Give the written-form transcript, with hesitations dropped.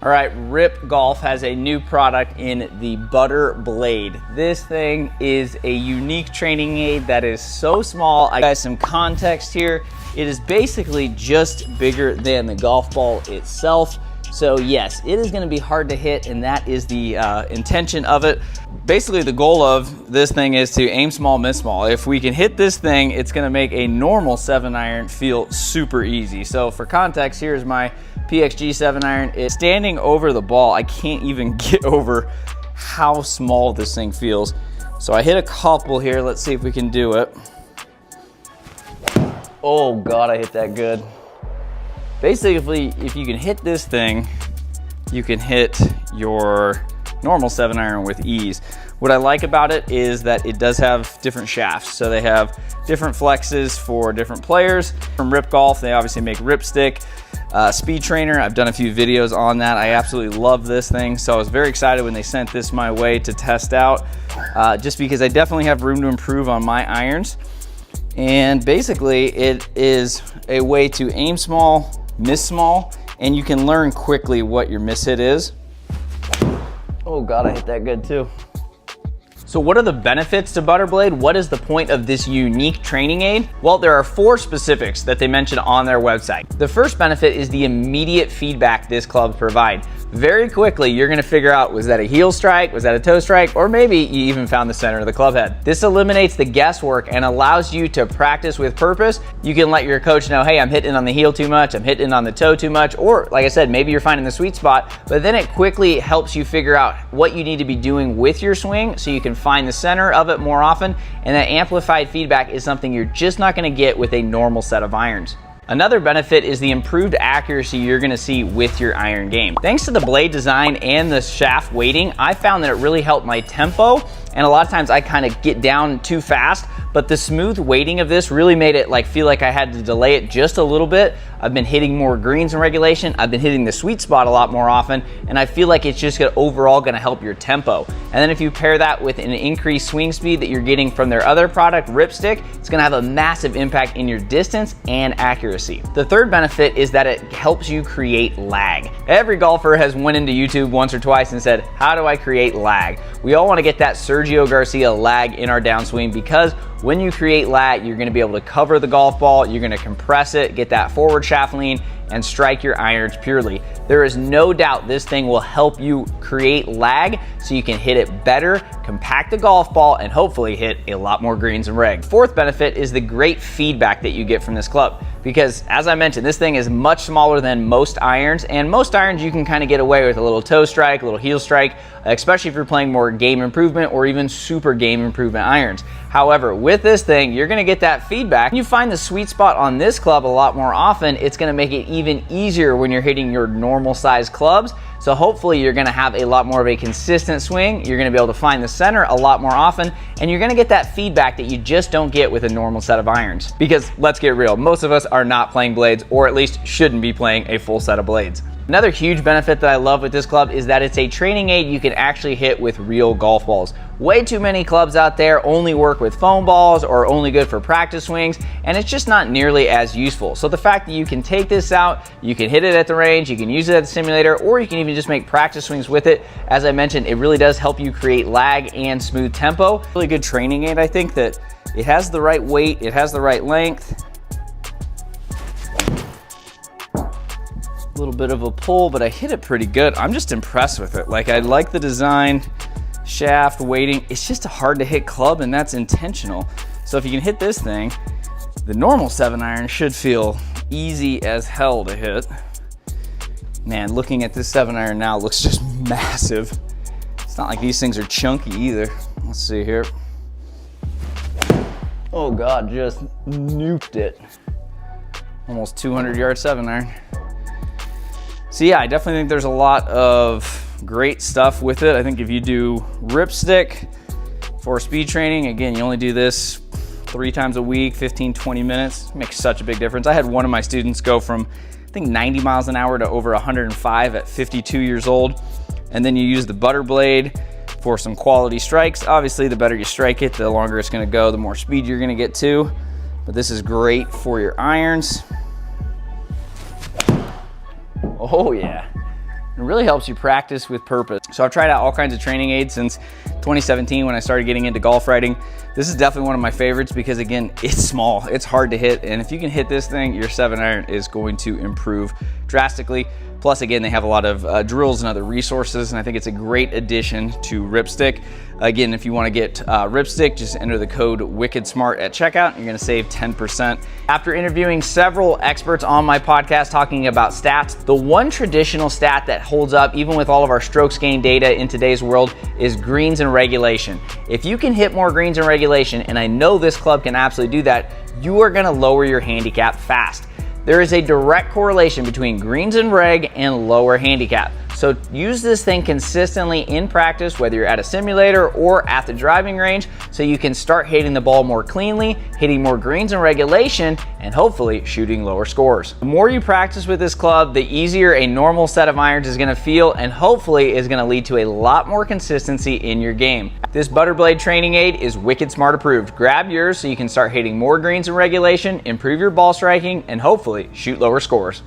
All right, RYP Golf has a new product in the ButterBlade. This thing is a unique training aid that is so small. I got some context here. It is basically just bigger than the golf ball itself. So yes, it is gonna be hard to hit, and that is the intention of it. Basically, the goal of this thing is to aim small, miss small. If we can hit this thing, it's gonna make a normal 7-iron feel super easy. So for context, here's my PXG 7-iron. It's standing over the ball. I can't even get over how small this thing feels. So I hit a couple here. Let's see if we can do it. Oh God, I hit that good. Basically, if you can hit this thing, you can hit your normal 7-iron with ease. What I like about it is that it does have different shafts. So they have different flexes for different players. From RYP Golf, they obviously make Rypstick, Speed Trainer. I've done a few videos on that. I absolutely love this thing. So I was very excited when they sent this my way to test out, just because I definitely have room to improve on my irons. And basically, it is a way to aim small, miss small, and you can learn quickly what your miss hit is. Oh God, I hit that good too. So what are the benefits to ButterBlade? What is the point of this unique training aid? Well, there are 4 specifics that they mention on their website. The first benefit is the immediate feedback this club provides. Very quickly, you're gonna figure out, was that a heel strike? Was that a toe strike? Or maybe you even found the center of the club head. This eliminates the guesswork and allows you to practice with purpose. You can let your coach know, hey, I'm hitting on the heel too much, I'm hitting on the toe too much, or like I said, maybe you're finding the sweet spot, but then it quickly helps you figure out what you need to be doing with your swing so you can find the center of it more often, and that amplified feedback is something you're just not gonna get with a normal set of irons. Another benefit is the improved accuracy you're gonna see with your iron game. Thanks to the blade design and the shaft weighting, I found that it really helped my tempo, and a lot of times I kind of get down too fast, but the smooth weighting of this really made it feel like I had to delay it just a little bit. I've been hitting more greens in regulation, I've been hitting the sweet spot a lot more often, and I feel like it's just overall gonna help your tempo. And then if you pair that with an increased swing speed that you're getting from their other product, Rypstick, it's gonna have a massive impact in your distance and accuracy. The third benefit is that it helps you create lag. Every golfer has went into YouTube once or twice and said, how do I create lag? We all wanna get that Sergio Garcia lag in our downswing, because when you create lag, you're gonna be able to cover the golf ball, you're gonna compress it, get that forward shaft lean, and strike your irons purely. There is no doubt this thing will help you create lag so you can hit it better, compact the golf ball, and hopefully hit a lot more greens and reg. Fourth benefit is the great feedback that you get from this club, because as I mentioned, this thing is much smaller than most irons, and most irons you can kind of get away with a little toe strike, a little heel strike, especially if you're playing more game improvement or even super game improvement irons. However, with this thing, you're gonna get that feedback. When you find the sweet spot on this club a lot more often, it's gonna make it even easier when you're hitting your normal size clubs. So hopefully you're gonna have a lot more of a consistent swing, you're gonna be able to find the center a lot more often, and you're gonna get that feedback that you just don't get with a normal set of irons. Because let's get real, most of us are not playing blades, or at least shouldn't be playing a full set of blades. Another huge benefit that I love with this club is that it's a training aid you can actually hit with real golf balls. Way too many clubs out there only work with foam balls or only good for practice swings, and it's just not nearly as useful. So the fact that you can take this out, you can hit it at the range, you can use it at the simulator, or you can even just make practice swings with it. As I mentioned, it really does help you create lag and smooth tempo. Really good training aid. I think that it has the right weight, it has the right length. A little bit of a pull, but I hit it pretty good. I'm just impressed with it. I like the design, shaft, weighting. It's just a hard to hit club, and that's intentional. So if you can hit this thing, the normal 7-iron should feel easy as hell to hit. Man, looking at this 7-iron now looks just massive. It's not like these things are chunky either. Let's see here. Oh God, just nuked it. Almost 200-yard 7-iron. So yeah, I definitely think there's a lot of great stuff with it. I think if you do Rypstick for speed training, again, you only do this 3 times a week, 15, 20 minutes, it makes such a big difference. I had one of my students go from, I think 90 miles an hour to over 105 at 52 years old. And then you use the ButterBlade for some quality strikes. Obviously, the better you strike it, the longer it's gonna go, the more speed you're gonna get to. But this is great for your irons. Oh yeah, It really helps you practice with purpose. So I've tried out all kinds of training aids since 2017 when I started getting into golf riding. This is definitely one of my favorites because, again, it's small, it's hard to hit, and if you can hit this thing, your 7-iron is going to improve drastically. Plus, again, they have a lot of drills and other resources, and I think it's a great addition to Rypstick. Again, if you want to get Rypstick, just enter the code WICKEDSMART at checkout. You're going to save 10%. After interviewing several experts on my podcast talking about stats, the one traditional stat that holds up even with all of our strokes gain data in today's world is greens and regulation. If you can hit more greens and regulation, and I know this club can absolutely do that, you are going to lower your handicap fast. There is a direct correlation between greens and reg and lower handicap. So use this thing consistently in practice, whether you're at a simulator or at the driving range, so you can start hitting the ball more cleanly, hitting more greens and regulation, and hopefully shooting lower scores. The more you practice with this club, the easier a normal set of irons is gonna feel, and hopefully is gonna lead to a lot more consistency in your game. This ButterBlade training aid is Wicked Smart approved. Grab yours so you can start hitting more greens and regulation, improve your ball striking, and hopefully shoot lower scores.